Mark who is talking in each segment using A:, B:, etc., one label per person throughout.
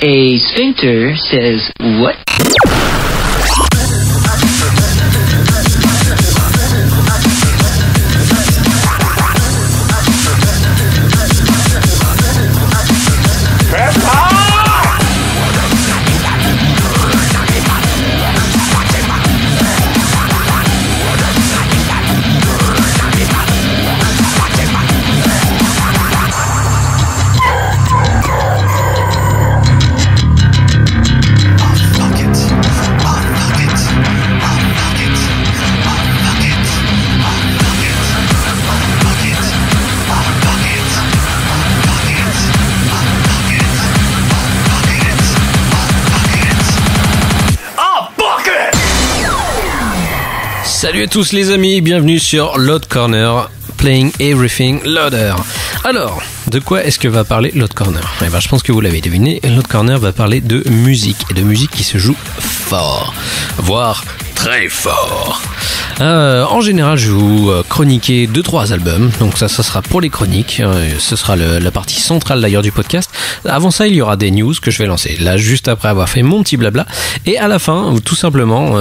A: A sphincter says what?
B: Salut à tous les amis, bienvenue sur Load Corner, Playing Everything Loader. Alors, de quoi est-ce que va parler Load Corner ? Eh ben, je pense que vous l'avez deviné, Load Corner va parler de musique, et de musique qui se joue fort, voire très fort. En général, je vais vous chroniquer 2-3 albums, donc ça sera pour les chroniques, ce sera la partie centrale d'ailleurs du podcast. Avant ça, il y aura des news que je vais lancer, là juste après avoir fait mon petit blabla, et à la fin, tout simplement,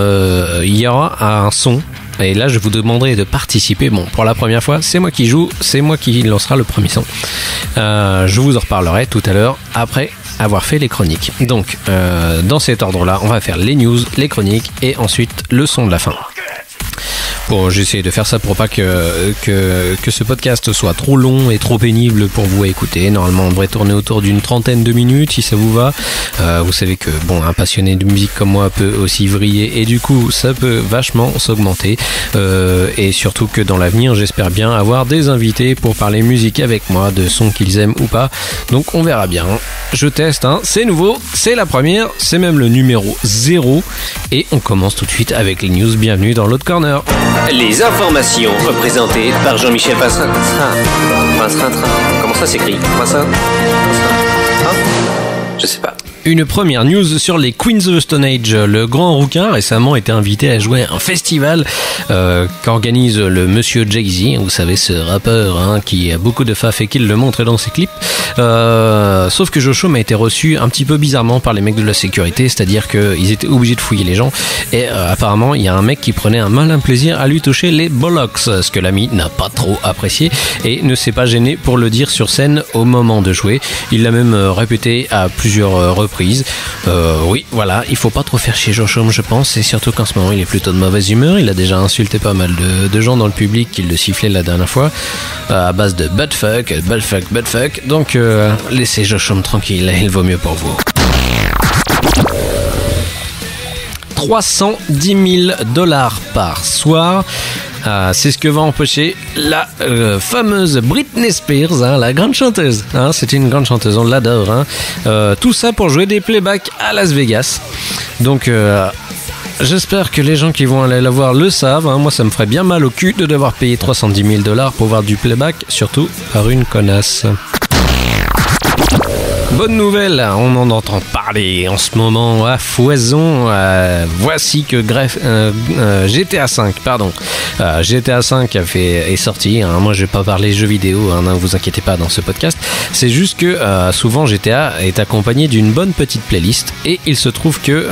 B: il y aura un son. Et là, je vous demanderai de participer. Bon, pour la première fois, c'est moi qui joue, c'est moi qui lancera le premier son. Je vous en reparlerai tout à l'heure, après avoir fait les chroniques. Donc, dans cet ordre-là, on va faire les news, les chroniques, et ensuite le son de la fin. Bon, j'essaie de faire ça pour pas que ce podcast soit trop long et trop pénible pour vous à écouter. Normalement, on devrait tourner autour d'une 30aine de minutes, si ça vous va. Vous savez que, bon, un passionné de musique comme moi peut aussi vriller, et du coup, ça peut vachement s'augmenter. Et surtout que dans l'avenir, j'espère bien avoir des invités pour parler musique avec moi, de sons qu'ils aiment ou pas. Donc, on verra bien. Je teste, hein. C'est nouveau, c'est la première, c'est même le numéro 0. Et on commence tout de suite avec les news. Bienvenue dans Load Corner.
C: Les informations représentées par Jean-Michel Passerin. Comment ça s'écrit? Passerin? Je sais pas.
B: Une première news sur les Queens of the Stone Age. Le Grand Rouquin récemment était invité à jouer à un festival qu'organise le monsieur Jay-Z. Vous savez, ce rappeur qui a beaucoup de faf et qui le montre dans ses clips. Sauf que Joe Chaume a été reçu un petit peu bizarrement par les mecs de la sécurité, c'est-à-dire qu'ils étaient obligés de fouiller les gens. Et apparemment, il y a un mec qui prenait un malin plaisir à lui toucher les bollocks, ce que l'ami n'a pas trop apprécié et ne s'est pas gêné pour le dire sur scène au moment de jouer. Il l'a même répété à plusieurs reprises. Oui, voilà, il faut pas trop faire chier Joe Chaume, je pense, et surtout qu'en ce moment il est plutôt de mauvaise humeur. Il a déjà insulté pas mal de gens dans le public qui le sifflaient la dernière fois à base de buttfuck. Donc laissez Joe Chaume tranquille, il vaut mieux pour vous. 310 000 $ par soir. C'est ce que va empocher la fameuse Britney Spears, la grande chanteuse. C'est une grande chanteuse, on l'adore. Tout ça pour jouer des playbacks à Las Vegas. Donc, j'espère que les gens qui vont aller la voir le savent. Moi, ça me ferait bien mal au cul de devoir payer 310 000 $ pour voir du playback, surtout par une connasse. Bonne nouvelle, on en entend parler en ce moment à foison. Voici que GTA V, GTA V est sorti. Moi, je vais pas parler jeux vidéo, ne vous inquiétez pas dans ce podcast. C'est juste que souvent GTA est accompagné d'une bonne petite playlist, et il se trouve que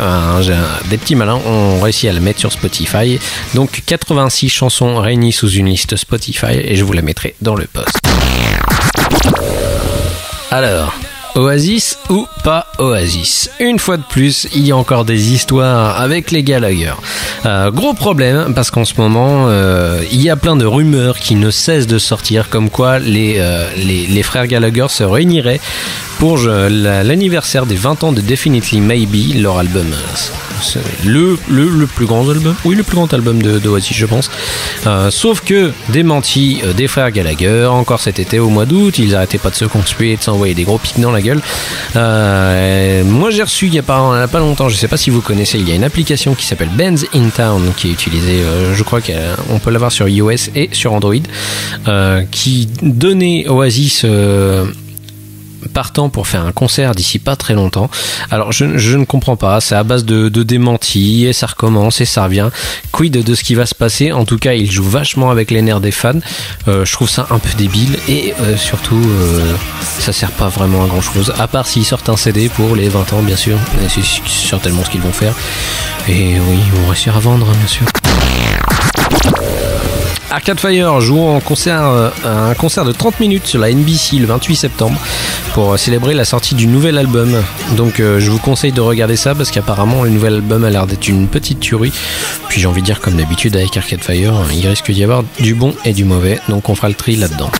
B: des petits malins ont réussi à la mettre sur Spotify. Donc 86 chansons réunies sous une liste Spotify, et je vous la mettrai dans le post. Alors, Oasis ou pas Oasis? Une fois de plus, il y a encore des histoires avec les Gallagher. Gros problème, parce qu'en ce moment, il y a plein de rumeurs qui ne cessent de sortir, comme quoi les frères Gallagher se réuniraient pour l'anniversaire des 20 ans de Definitely Maybe, leur album. C'est le plus grand album, oui, le plus grand album d'Oasis, je pense. Sauf que démenti des frères Gallagher, encore cet été au mois d'août, ils arrêtaient pas de se conspuer et de s'envoyer des gros pics dans la gueule. Moi, j'ai reçu il y a pas longtemps, je sais pas si vous connaissez, il y a une application qui s'appelle Bands in Town qui est utilisée, je crois qu'on peut l'avoir sur iOS et sur Android, qui donnait Oasis partant pour faire un concert d'ici pas très longtemps. Alors je ne comprends pas, c'est à base de démentis et ça recommence et ça revient. Quid de ce qui va se passer? En tout cas, il joue vachement avec les nerfs des fans. Je trouve ça un peu débile et surtout ça sert pas vraiment à grand chose, à part s'ils sortent un CD pour les 20 ans bien sûr, et c'est certainement ce qu'ils vont faire. Et oui, ils vont réussir à vendre bien sûr. Arcade Fire joue un concert de 30 minutes sur la NBC le 28 septembre pour célébrer la sortie du nouvel album. Donc je vous conseille de regarder ça parce qu'apparemment le nouvel album a l'air d'être une petite tuerie. Puis j'ai envie de dire, comme d'habitude avec Arcade Fire, il risque d'y avoir du bon et du mauvais, donc on fera le tri là-dedans.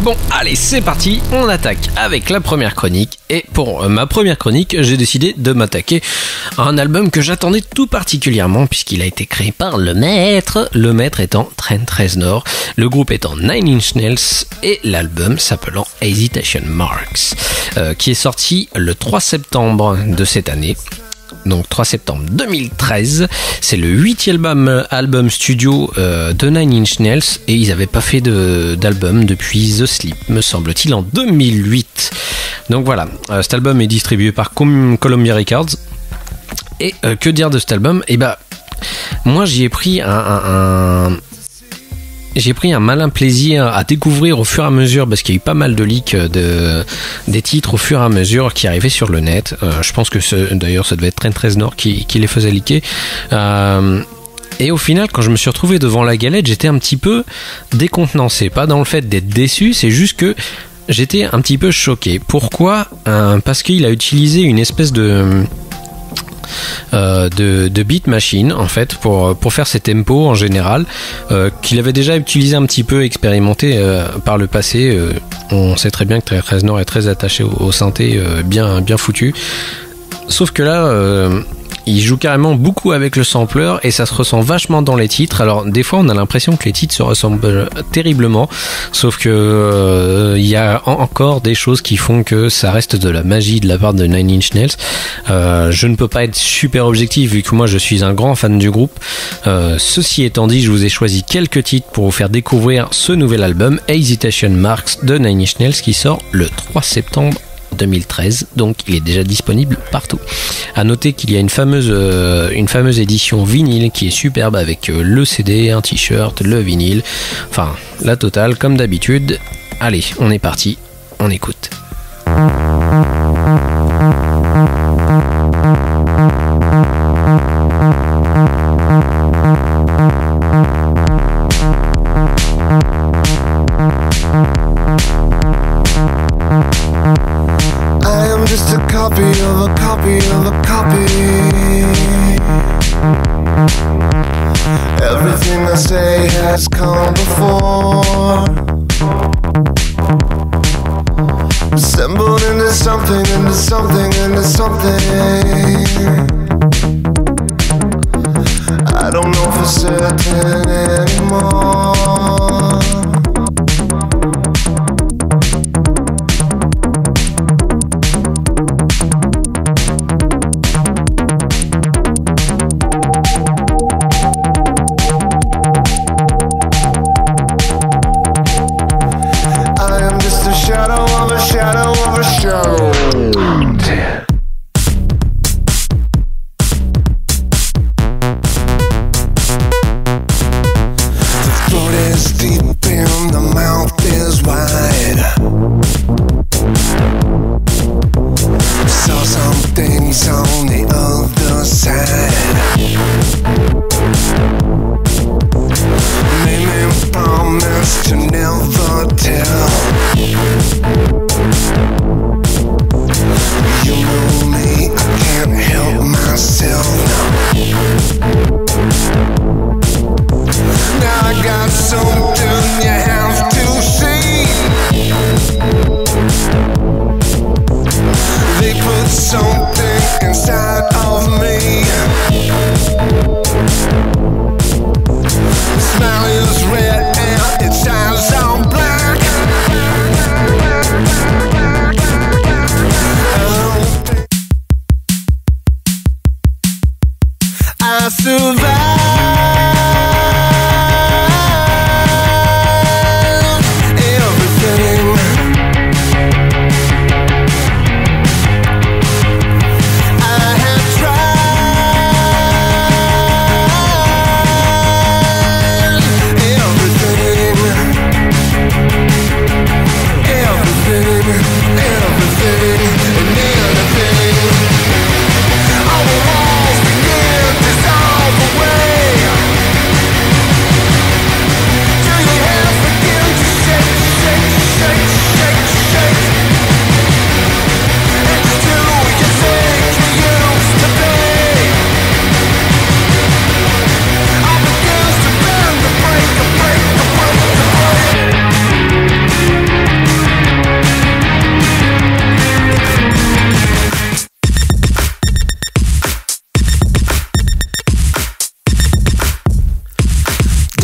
B: Bon, allez, c'est parti, on attaque avec la première chronique. Et pour ma première chronique, j'ai décidé de m'attaquer à un album que j'attendais tout particulièrement puisqu'il a été créé par le maître étant Trent Reznor, le groupe étant Nine Inch Nails et l'album s'appelant Hesitation Marks, qui est sorti le 3 septembre de cette année. Donc 3 septembre 2013, c'est le 8e album studio de Nine Inch Nails et ils n'avaient pas fait d'album depuis The Sleep, me semble-t-il, en 2008. Donc voilà, cet album est distribué par Columbia Records. Et que dire de cet album? Et bah, moi j'y ai pris j'ai pris un malin plaisir à découvrir au fur et à mesure, parce qu'il y a eu pas mal de leaks des titres au fur et à mesure qui arrivaient sur le net. Je pense que d'ailleurs ça devait être Trent Reznor qui les faisait leaker. Et au final, quand je me suis retrouvé devant la galette, j'étais un petit peu décontenancé. Pas dans le fait d'être déçu, c'est juste que j'étais un petit peu choqué. Pourquoi? Parce qu'il a utilisé une espèce de beat machine en fait pour faire ses tempos en général, qu'il avait déjà utilisé un petit peu, expérimenté par le passé. On sait très bien que Trent Reznor est très attaché au synthé bien foutu, sauf que là il joue carrément beaucoup avec le sampler et ça se ressent vachement dans les titres. Alors des fois on a l'impression que les titres se ressemblent terriblement, sauf que il y a encore des choses qui font que ça reste de la magie de la part de Nine Inch Nails. Je ne peux pas être super objectif vu que moi je suis un grand fan du groupe. Ceci étant dit, je vous ai choisi quelques titres pour vous faire découvrir ce nouvel album Hesitation Marks de Nine Inch Nails qui sort le 3 septembre 2013, donc il est déjà disponible partout. À noter qu'il y a une fameuse édition vinyle qui est superbe avec le CD, un t-shirt, le vinyle, enfin la totale comme d'habitude. Allez, on est parti, on écoute.
D: Just a copy of a copy of a copy. Everything I say has come before, assembled into something, into something, into something. I don't know for certain anymore.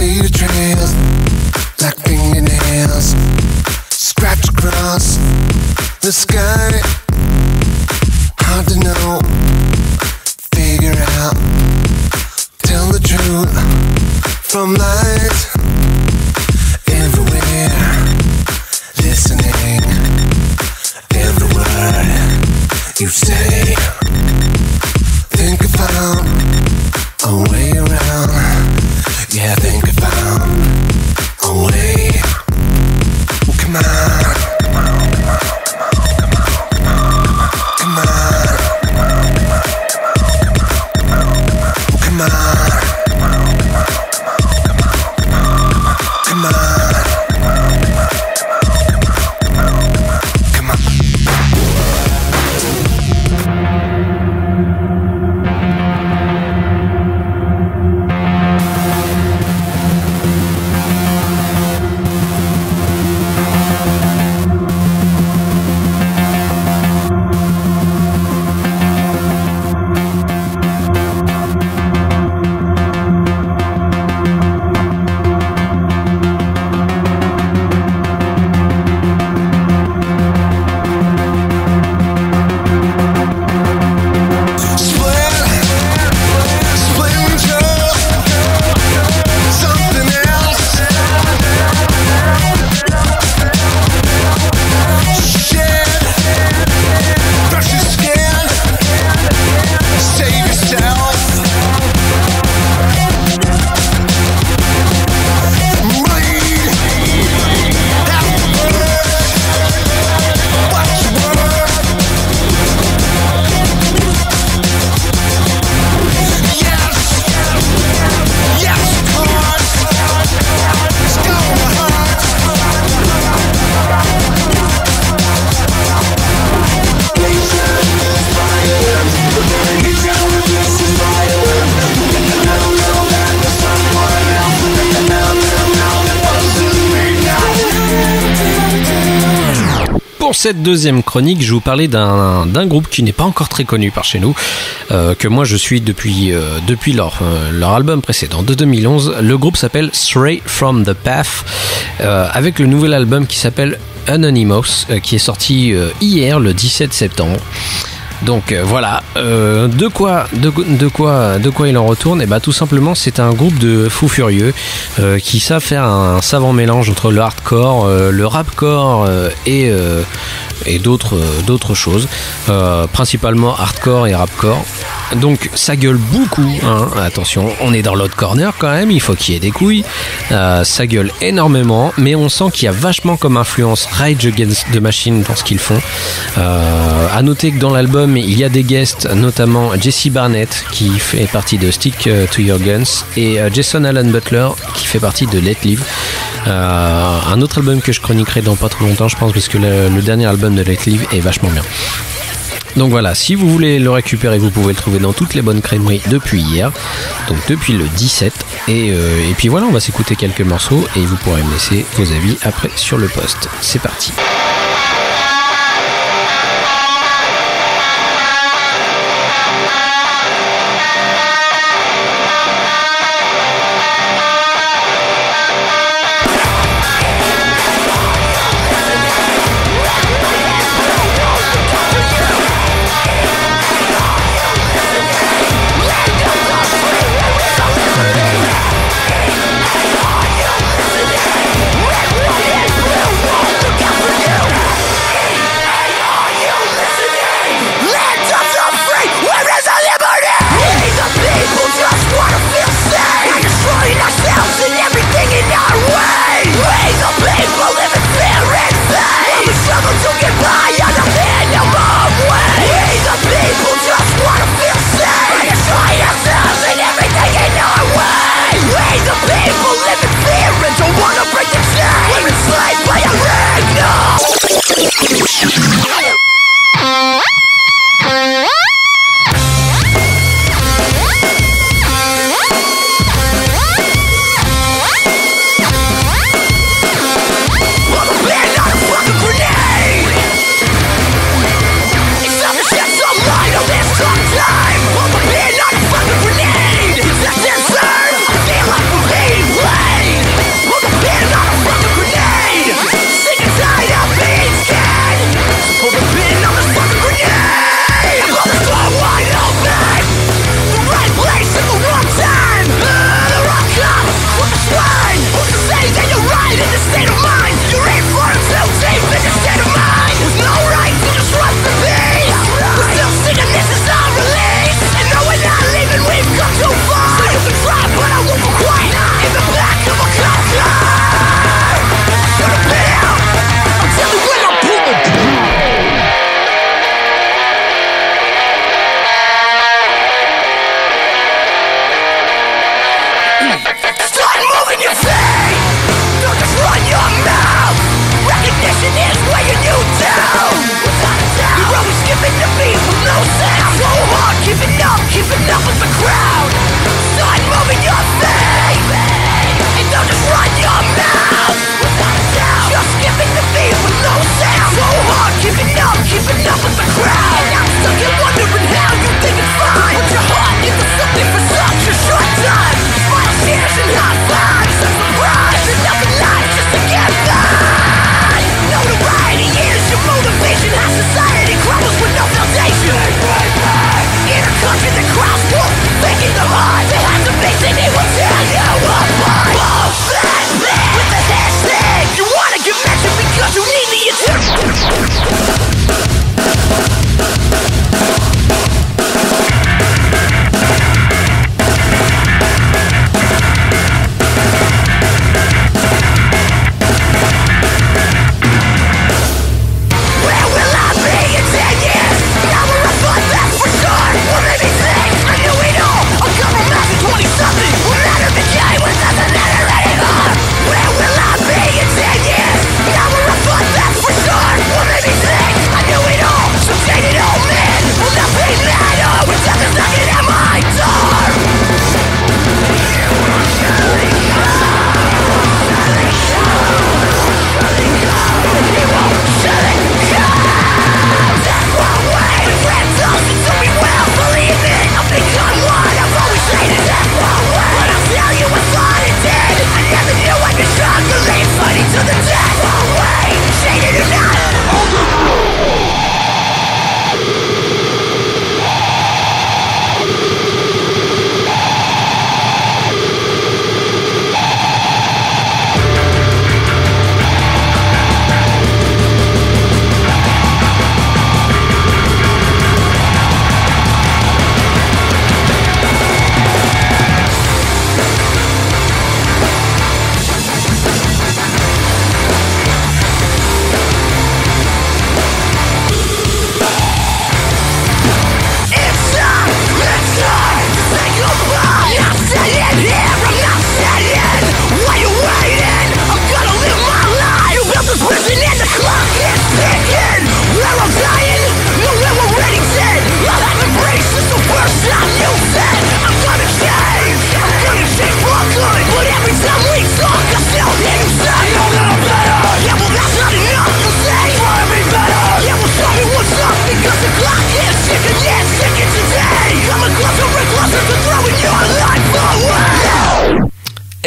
D: see the trails like fingernails scratch across the sky. Hard to know, figure out, tell the truth from lies. Everywhere, listening, every word you say. Think I found a way around. Yeah, I think I found a way. Well, come on. Come on. Well, come on. Come on.
B: Pour cette deuxième chronique, je vais vous parler d'un groupe qui n'est pas encore très connu par chez nous, que moi je suis depuis leur album précédent de 2011. Le groupe s'appelle Stray from the Path, avec le nouvel album qui s'appelle Anonymous, qui est sorti hier, le 17 septembre. Donc voilà, de quoi il en retourne? Et bah tout simplement, c'est un groupe de fous furieux qui savent faire un savant mélange entre le hardcore, le rapcore et d'autres choses, principalement hardcore et rapcore. Donc ça gueule beaucoup, hein. Attention, on est dans l'autre corner quand même, il faut qu'il y ait des couilles. Ça gueule énormément, mais on sent qu'il y a vachement comme influence Rage Against the Machine dans ce qu'ils font. À noter que dans l'album il y a des guests, notamment Jesse Barnett qui fait partie de Stick to Your Guns et Jason Allen Butler qui fait partie de Let Live. Un autre album que je chroniquerai dans pas trop longtemps, je pense, parce que le dernier album de Let Live est vachement bien. Donc voilà, si vous voulez le récupérer, vous pouvez le trouver dans toutes les bonnes crèmeries depuis hier, donc depuis le 17. Et puis voilà, on va s'écouter quelques morceaux et vous pourrez me laisser vos avis après sur le post. C'est parti.
E: Yeah. keeping up with the crowd. Start moving your feet, and don't just run your mouth without a doubt. Just skipping the beat with no sound. So hard, keeping up with the crowd. And I'm stuck in wondering how you think it's fine. Put your heart into something for such a short time. Smile, tears, and high fives. Some surprise, enough in life just to get by. Notoriety is your motivation. How society crumbles with no foundation. In a country that crowds wolf, thinking the heart. They have to be thinking will tear you apart. Bullshit with the hashtag. You wanna get mentioned because you need the attention.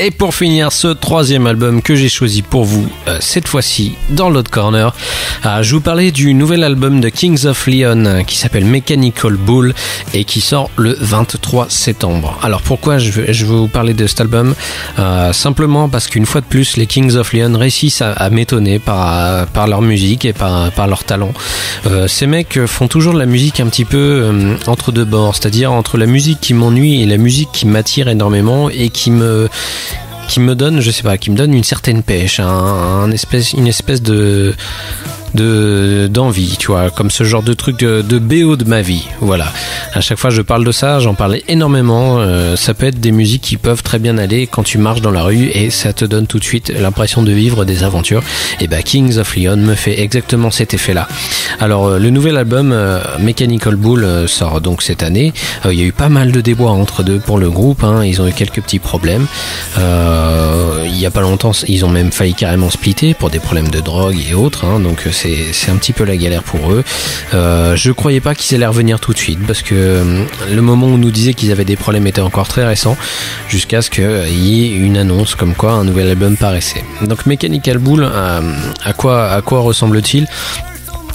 B: Et pour finir ce troisième album que j'ai choisi pour vous, cette fois-ci dans l'autre corner, je vous parlais du nouvel album de Kings of Leon qui s'appelle Mechanical Bull et qui sort le 23 septembre. Alors pourquoi je veux vous parler de cet album? Simplement parce qu'une fois de plus, les Kings of Leon réussissent à m'étonner par leur musique et par leur talent. Ces mecs font toujours de la musique un petit peu entre deux bords, c'est-à-dire entre la musique qui m'ennuie et la musique qui m'attire énormément et qui me donne, je sais pas, qui me donne une certaine pêche, une espèce d'envie, tu vois, comme ce genre de truc de BO de ma vie. Voilà. À chaque fois je parle de ça, j'en parlais énormément. Ça peut être des musiques qui peuvent très bien aller quand tu marches dans la rue et ça te donne tout de suite l'impression de vivre des aventures. Et bah Kings of Leon me fait exactement cet effet-là. Alors le nouvel album Mechanical Bull sort donc cette année. Il y a eu pas mal de déboires entre deux pour le groupe, hein. Ils ont eu quelques petits problèmes. Il y a pas longtemps, ils ont même failli carrément splitter pour des problèmes de drogue et autres, hein. Donc c'est un petit peu la galère pour eux. Je croyais pas qu'ils allaient revenir tout de suite parce que le moment où on nous disait qu'ils avaient des problèmes était encore très récent, jusqu'à ce qu'il y ait une annonce comme quoi un nouvel album paraissait. Donc Mechanical Bull, à quoi ressemble-t-il?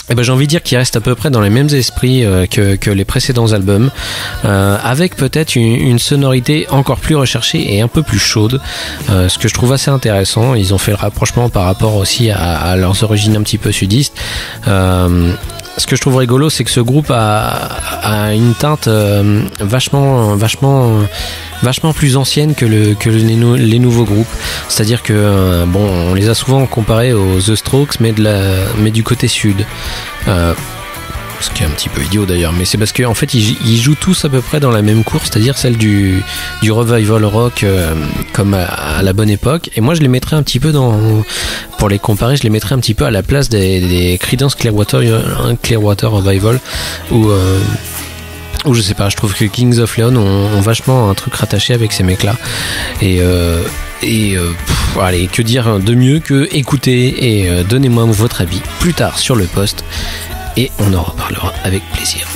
B: Eh ben, j'ai envie de dire qu'il reste à peu près dans les mêmes esprits que les précédents albums, avec peut-être une sonorité encore plus recherchée et un peu plus chaude, ce que je trouve assez intéressant. Ils ont fait le rapprochement par rapport aussi à leurs origines un petit peu sudistes. Ce que je trouve rigolo, c'est que ce groupe a une teinte vachement plus ancienne que les nouveaux groupes. C'est-à-dire que bon, on les a souvent comparés aux The Strokes, mais du côté sud. Ce qui est un petit peu idiot d'ailleurs, mais c'est parce qu'en fait ils jouent tous à peu près dans la même course, c'est-à-dire celle du revival rock comme à la bonne époque. Et moi je les mettrais un petit peu pour les comparer, je les mettrais un petit peu à la place des Creedence Clearwater Revival Ou je sais pas, je trouve que Kings of Leon ont vachement un truc rattaché avec ces mecs-là. Allez, que dire de mieux que écouter et donnez-moi votre avis plus tard sur le post et on en reparlera avec plaisir.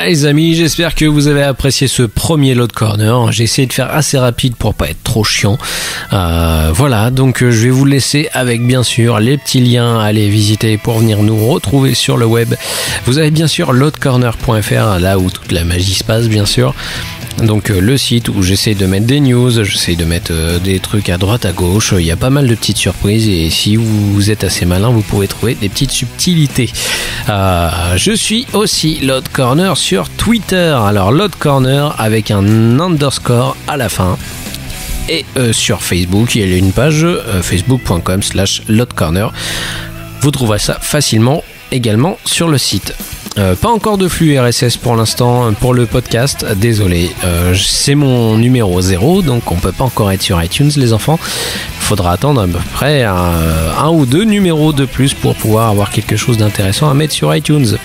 B: Voilà les amis, j'espère que vous avez apprécié ce premier Load Corner. J'ai essayé de faire assez rapide pour pas être trop chiant. Voilà, donc je vais vous laisser avec bien sûr les petits liens à aller visiter pour venir nous retrouver sur le web. Vous avez bien sûr loadcorner.fr, là où toute la magie se passe bien sûr. Donc le site où j'essaie de mettre des news, j'essaie de mettre des trucs à droite à gauche, il y a pas mal de petites surprises et si vous êtes assez malin vous pouvez trouver des petites subtilités. Je suis aussi Load Corner sur Twitter, alors Load Corner avec un underscore à la fin. Et sur Facebook il y a une page facebook.com/loadcorner. Vous trouverez ça facilement également sur le site. Pas encore de flux RSS pour l'instant pour le podcast, désolé, c'est mon numéro 0 donc on peut pas encore être sur iTunes les enfants, il faudra attendre à peu près un ou deux numéros de plus pour pouvoir avoir quelque chose d'intéressant à mettre sur iTunes.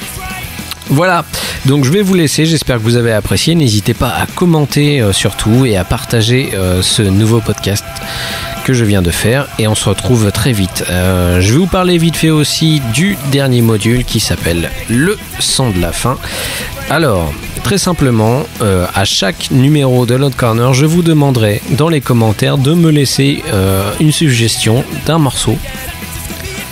B: Voilà, donc je vais vous laisser, j'espère que vous avez apprécié, n'hésitez pas à commenter surtout et à partager ce nouveau podcast que je viens de faire et on se retrouve très vite. Je vais vous parler vite fait aussi du dernier module qui s'appelle le son de la fin. Alors, très simplement, à chaque numéro de Load Corner, je vous demanderai dans les commentaires de me laisser une suggestion d'un morceau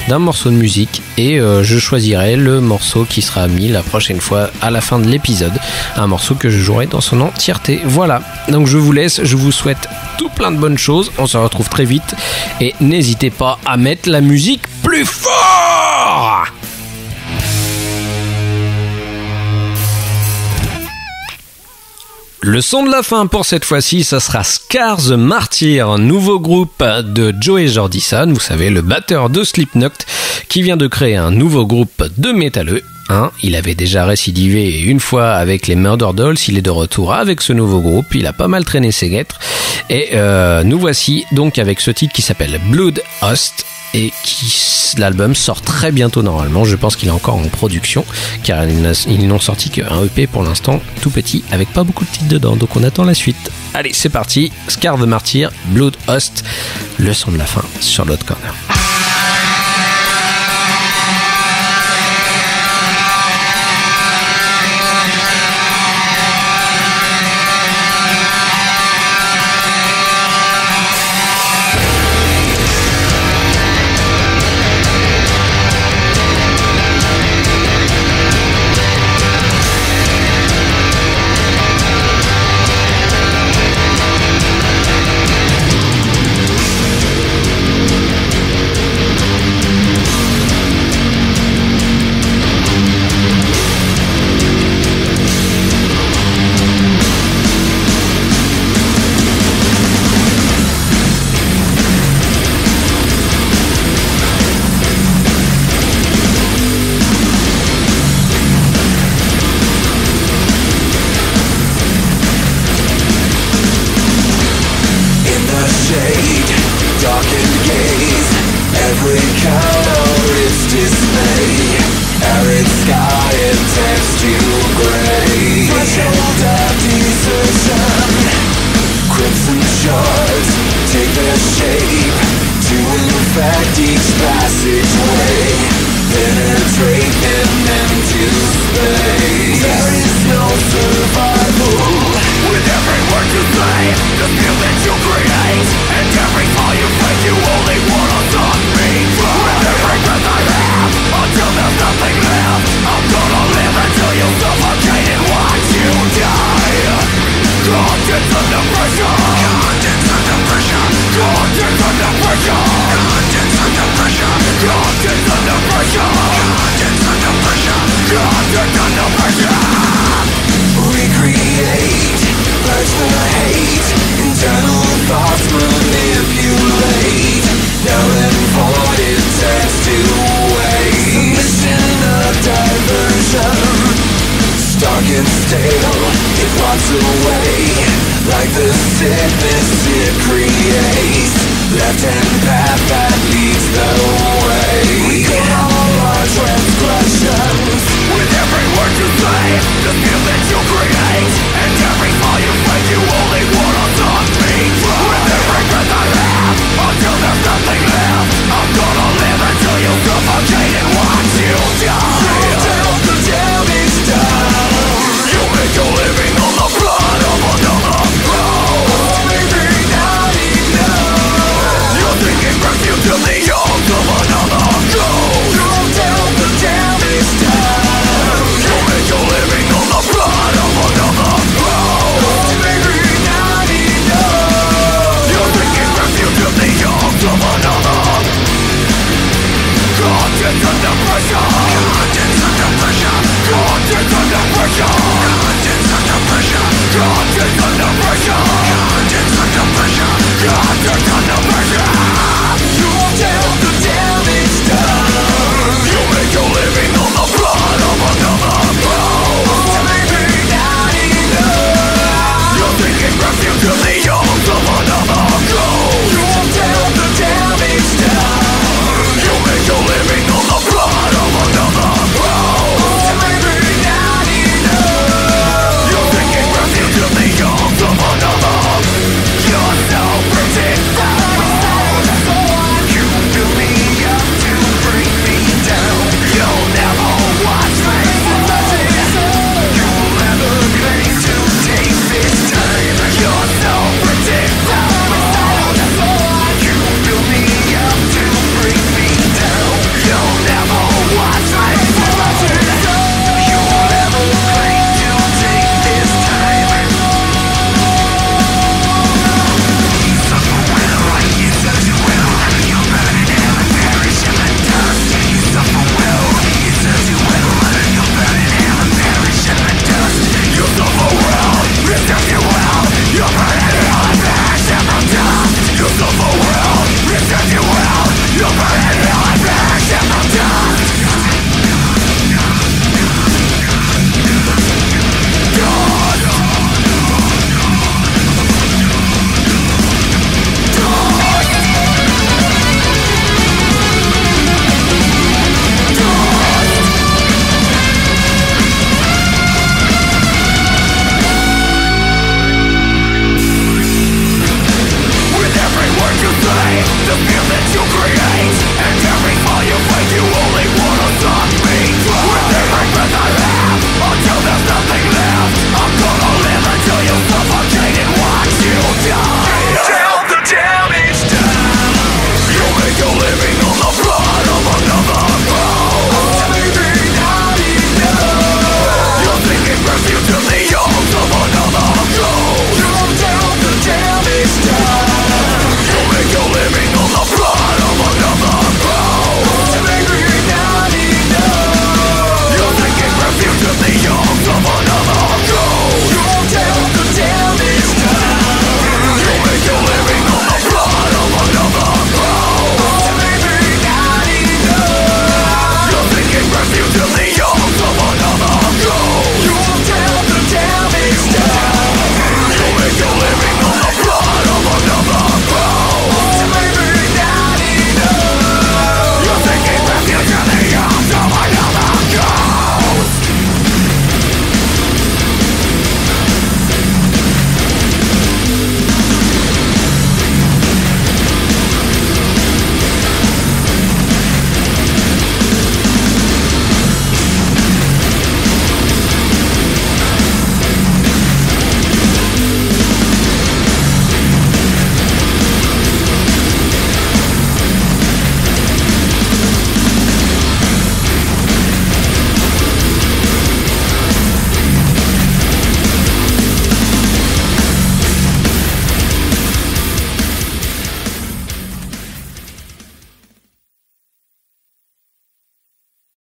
B: de musique et je choisirai le morceau qui sera mis la prochaine fois à la fin de l'épisode, un morceau que je jouerai dans son entièreté. Voilà, donc je vous laisse, je vous souhaite tout plein de bonnes choses, on se retrouve très vite et n'hésitez pas à mettre la musique plus fort. Le son de la fin pour cette fois-ci, ça sera Scar the Martyr, nouveau groupe de Joey Jordison, vous savez, le batteur de Slipknot, qui vient de créer un nouveau groupe de métalleux. Il avait déjà récidivé une fois avec les Murder Dolls, il est de retour avec ce nouveau groupe, il a pas mal traîné ses guêtres, et nous voici donc avec ce titre qui s'appelle Blood Host, et l'album sort très bientôt normalement, je pense qu'il est encore en production car ils n'ont sorti qu'un EP pour l'instant, tout petit avec pas beaucoup de titres dedans, donc on attend la suite. Allez c'est parti, Scar the Martyr, Blood Host, le son de la fin sur Load Corner.
E: Left-hand path that leads the